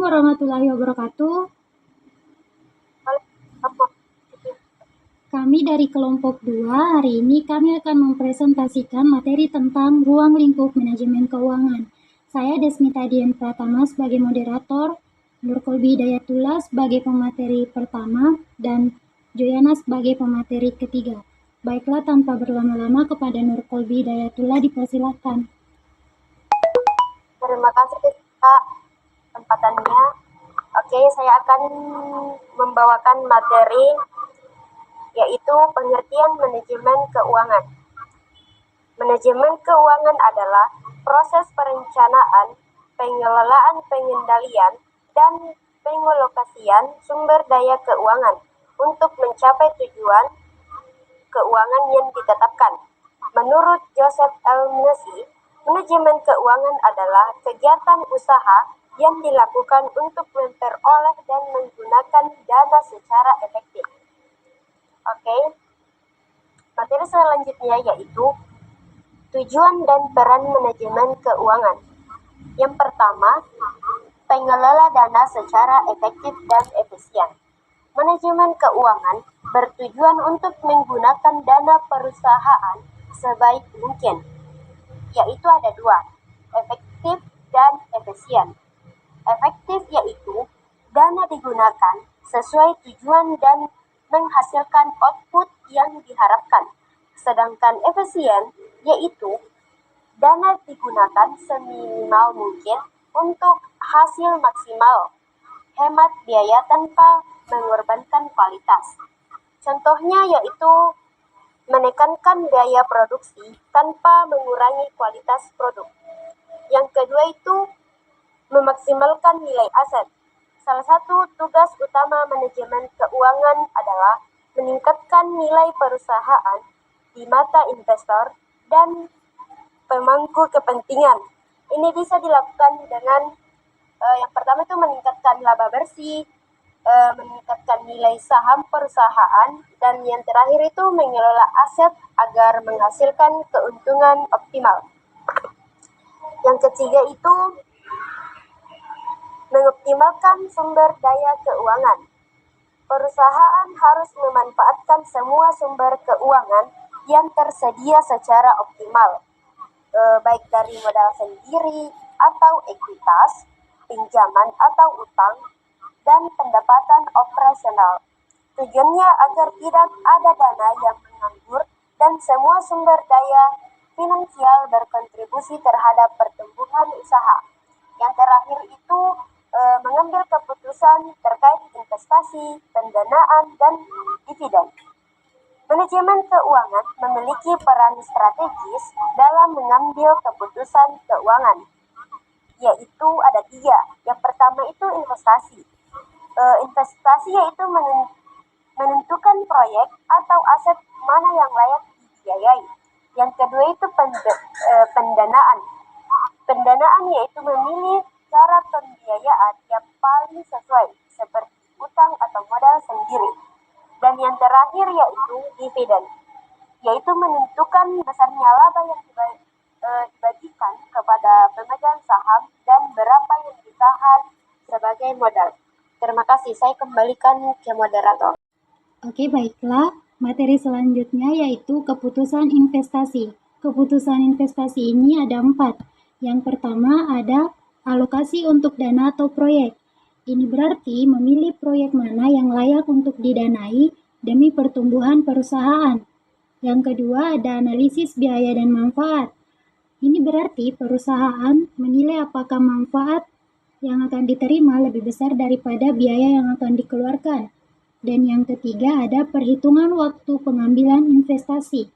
warahmatullahi wabarakatuh. Kami dari kelompok 2, hari ini kami akan mempresentasikan materi tentang ruang lingkup manajemen keuangan. Saya Desmita Dian Pratama sebagai moderator, Nurkolbi Hidayatullah sebagai pemateri pertama, dan Joyana sebagai pemateri ketiga. Baiklah, tanpa berlama-lama kepada Nurkolbi Hidayatullah dipersilakan. Terima kasih Kak kesempatannya. Oke, saya akan membawakan materi yaitu pengertian manajemen keuangan. Manajemen keuangan adalah proses perencanaan, pengelolaan, pengendalian, dan pengalokasian sumber daya keuangan untuk mencapai tujuan keuangan yang ditetapkan. Menurut Joseph L. Nesi, manajemen keuangan adalah kegiatan usaha yang dilakukan untuk memperoleh dan menggunakan dana secara efektif. Oke, materi selanjutnya yaitu tujuan dan peran manajemen keuangan. Yang pertama, pengelola dana secara efektif dan efisien. Manajemen keuangan bertujuan untuk menggunakan dana perusahaan sebaik mungkin, yaitu ada dua, efektif dan efisien. Efektif yaitu dana digunakan sesuai tujuan dan menghasilkan output yang diharapkan. Sedangkan efisien yaitu dana digunakan seminimal mungkin untuk hasil maksimal, hemat biaya tanpa mengorbankan kualitas. Contohnya yaitu menekankan biaya produksi tanpa mengurangi kualitas produk. Yang kedua itu memaksimalkan nilai aset. Salah satu tugas utama manajemen keuangan adalah meningkatkan nilai perusahaan di mata investor dan pemangku kepentingan. Ini bisa dilakukan dengan yang pertama itu meningkatkan laba bersih, meningkatkan nilai saham perusahaan, dan yang terakhir itu mengelola aset agar menghasilkan keuntungan optimal. Yang ketiga itu mengoptimalkan sumber daya keuangan. Perusahaan harus memanfaatkan semua sumber keuangan yang tersedia secara optimal, baik dari modal sendiri atau ekuitas, pinjaman atau utang, dan pendapatan operasional. Tujuannya agar tidak ada dana yang menganggur dan semua sumber daya finansial berkontribusi terhadap pertumbuhan usaha. Yang terakhir itu mengambil keputusan terkait investasi, pendanaan, dan dividen. Manajemen keuangan memiliki peran strategis dalam mengambil keputusan keuangan, yaitu ada tiga. Yang pertama itu investasi. Investasi yaitu menentukan proyek atau aset mana yang layak dibiayai. Yang kedua itu pendanaan. Pendanaan yaitu memilih cara pembiayaan yang paling sesuai, seperti utang atau modal sendiri. Dan yang terakhir yaitu dividen, yaitu menentukan besarnya laba yang dibagikan kepada pemegang saham dan berapa yang ditahan sebagai modal. Terima kasih, saya kembalikan ke moderator. Oke, baiklah. Materi selanjutnya yaitu keputusan investasi. Keputusan investasi ini ada 4. Yang pertama ada alokasi untuk dana atau proyek. Ini berarti memilih proyek mana yang layak untuk didanai demi pertumbuhan perusahaan. Yang kedua ada analisis biaya dan manfaat. Ini berarti perusahaan menilai apakah manfaat yang akan diterima lebih besar daripada biaya yang akan dikeluarkan. Dan yang ketiga ada perhitungan waktu pengambilan investasi.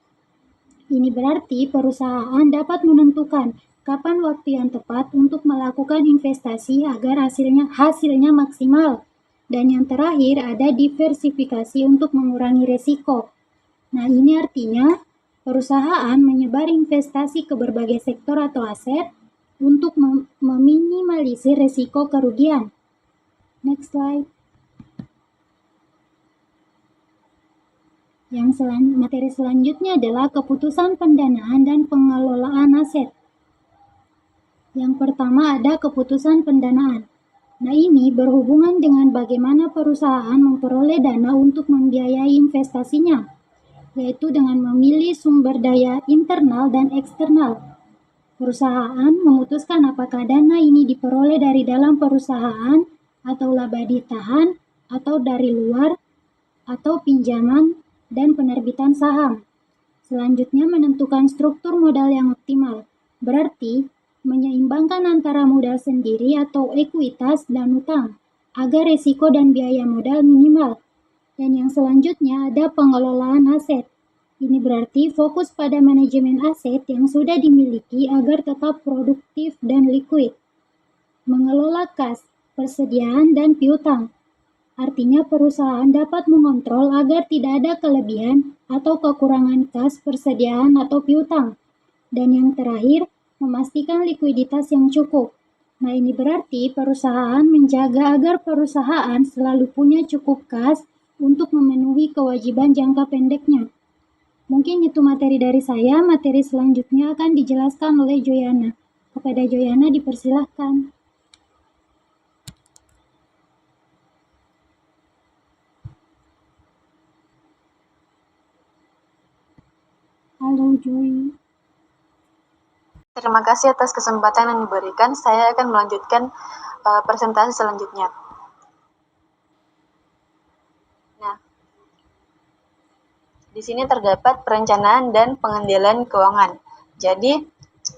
Ini berarti perusahaan dapat menentukan kapan waktu yang tepat untuk melakukan investasi agar hasilnya maksimal. Dan yang terakhir ada diversifikasi untuk mengurangi risiko. Nah, ini artinya perusahaan menyebar investasi ke berbagai sektor atau aset untuk meminimalisir risiko kerugian. Next slide. Materi selanjutnya adalah keputusan pendanaan dan pengelolaan aset. Yang pertama ada keputusan pendanaan. Nah, ini berhubungan dengan bagaimana perusahaan memperoleh dana untuk membiayai investasinya, yaitu dengan memilih sumber daya internal dan eksternal. Perusahaan memutuskan apakah dana ini diperoleh dari dalam perusahaan atau laba ditahan atau dari luar atau pinjaman dan penerbitan saham. Selanjutnya menentukan struktur modal yang optimal, berarti menyeimbangkan antara modal sendiri atau ekuitas dan utang, agar risiko dan biaya modal minimal. Dan yang selanjutnya ada pengelolaan aset. Ini berarti fokus pada manajemen aset yang sudah dimiliki agar tetap produktif dan liquid. Mengelola kas, persediaan, dan piutang. Artinya perusahaan dapat mengontrol agar tidak ada kelebihan atau kekurangan kas, persediaan, atau piutang. Dan yang terakhir, memastikan likuiditas yang cukup. Nah, ini berarti perusahaan menjaga agar perusahaan selalu punya cukup kas untuk memenuhi kewajiban jangka pendeknya. Mungkin itu materi dari saya. Materi selanjutnya akan dijelaskan oleh Joyana. Kepada Joyana dipersilahkan. Halo Joy. Terima kasih atas kesempatan yang diberikan. Saya akan melanjutkan presentasi selanjutnya. Nah, di sini terdapat perencanaan dan pengendalian keuangan. Jadi,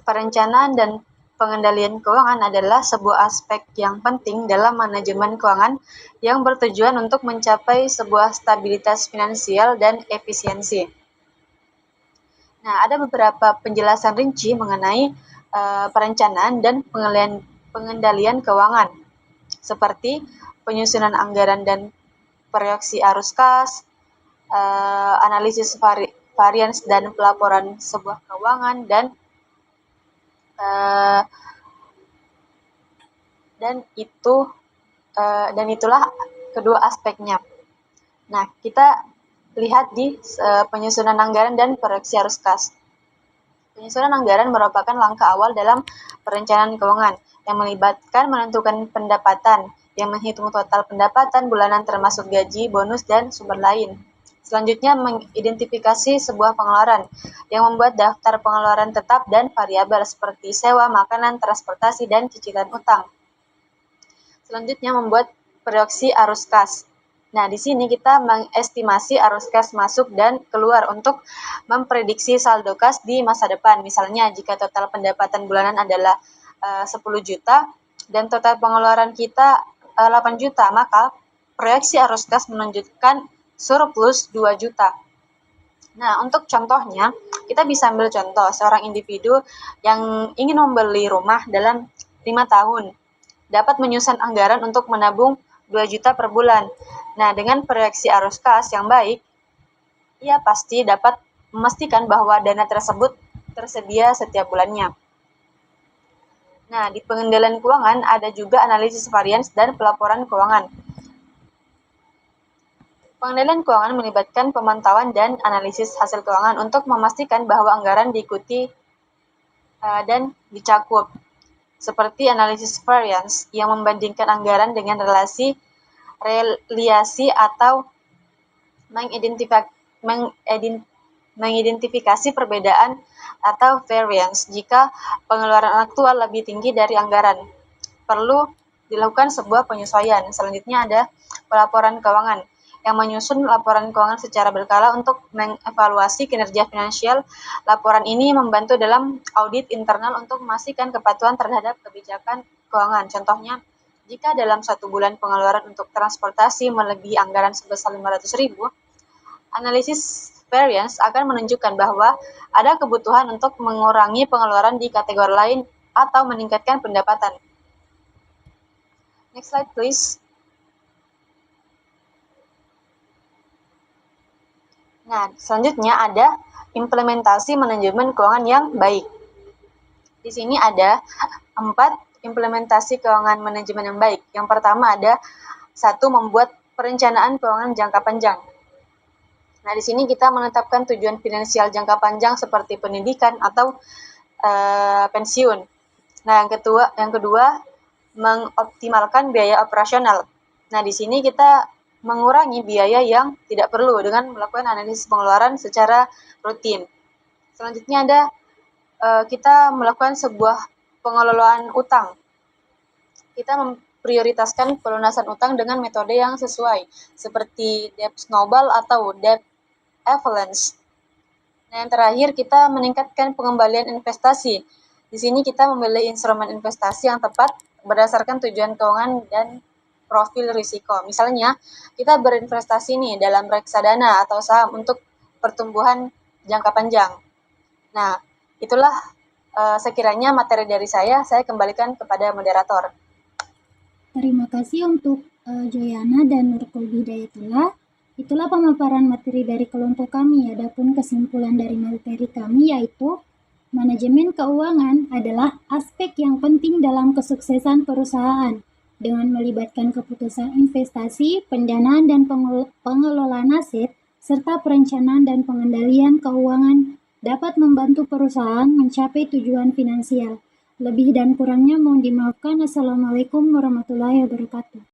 perencanaan dan pengendalian keuangan adalah sebuah aspek yang penting dalam manajemen keuangan yang bertujuan untuk mencapai sebuah stabilitas finansial dan efisiensi. Nah, ada beberapa penjelasan rinci mengenai perencanaan dan pengendalian keuangan, seperti penyusunan anggaran dan proyeksi arus kas, analisis varians dan pelaporan sebuah keuangan, dan itulah kedua aspeknya. Nah, kita lihat di penyusunan anggaran dan proyeksi arus kas. Penyusunan anggaran merupakan langkah awal dalam perencanaan keuangan yang melibatkan menentukan pendapatan, yang menghitung total pendapatan bulanan termasuk gaji, bonus, dan sumber lain. Selanjutnya, mengidentifikasi sebuah pengeluaran yang membuat daftar pengeluaran tetap dan variabel seperti sewa, makanan, transportasi, dan cicilan utang. Selanjutnya, membuat proyeksi arus kas. Nah, di sini kita mengestimasi arus kas masuk dan keluar untuk memprediksi saldo kas di masa depan. Misalnya, jika total pendapatan bulanan adalah 10 juta dan total pengeluaran kita 8 juta, maka proyeksi arus kas menunjukkan surplus 2 juta. Nah, untuk contohnya, kita bisa ambil contoh seorang individu yang ingin membeli rumah dalam 5 tahun, dapat menyusun anggaran untuk menabung 2 juta per bulan. Nah, dengan proyeksi arus kas yang baik, ia pasti dapat memastikan bahwa dana tersebut tersedia setiap bulannya. Nah, di pengendalian keuangan ada juga analisis varians dan pelaporan keuangan. Pengendalian keuangan melibatkan pemantauan dan analisis hasil keuangan untuk memastikan bahwa anggaran diikuti dan dicakup, seperti analisis variance yang membandingkan anggaran dengan relasi atau mengidentifikasi perbedaan atau variance jika pengeluaran aktual lebih tinggi dari anggaran. Perlu dilakukan sebuah penyesuaian. Selanjutnya ada pelaporan keuangan yang menyusun laporan keuangan secara berkala untuk mengevaluasi kinerja finansial. Laporan ini membantu dalam audit internal untuk memastikan kepatuhan terhadap kebijakan keuangan. Contohnya, jika dalam 1 bulan pengeluaran untuk transportasi melebihi anggaran sebesar 500.000, analisis variance akan menunjukkan bahwa ada kebutuhan untuk mengurangi pengeluaran di kategori lain atau meningkatkan pendapatan. Next slide, please. Nah, selanjutnya ada implementasi manajemen keuangan yang baik. Di sini ada 4 implementasi keuangan manajemen yang baik. Yang pertama ada 1, membuat perencanaan keuangan jangka panjang. Nah, di sini kita menetapkan tujuan finansial jangka panjang seperti pendidikan atau pensiun. Nah, yang kedua mengoptimalkan biaya operasional. Nah, di sini kita mengurangi biaya yang tidak perlu dengan melakukan analisis pengeluaran secara rutin. Selanjutnya ada kita melakukan sebuah pengelolaan utang. Kita memprioritaskan pelunasan utang dengan metode yang sesuai, seperti debt snowball atau debt avalanche. Nah, yang terakhir kita meningkatkan pengembalian investasi. Di sini kita memilih instrumen investasi yang tepat berdasarkan tujuan keuangan dan profil risiko. Misalnya, kita berinvestasi nih dalam reksadana atau saham untuk pertumbuhan jangka panjang. Nah, itulah sekiranya materi dari saya kembalikan kepada moderator. Terima kasih untuk Joyana dan Nurul Hidayatullah. Itulah pemaparan materi dari kelompok kami. Adapun kesimpulan dari materi kami yaitu manajemen keuangan adalah aspek yang penting dalam kesuksesan perusahaan dengan melibatkan keputusan investasi, pendanaan dan pengelolaan aset, serta perencanaan dan pengendalian keuangan dapat membantu perusahaan mencapai tujuan finansial. Lebih dan kurangnya mohon dimaafkan. Assalamualaikum warahmatullahi wabarakatuh.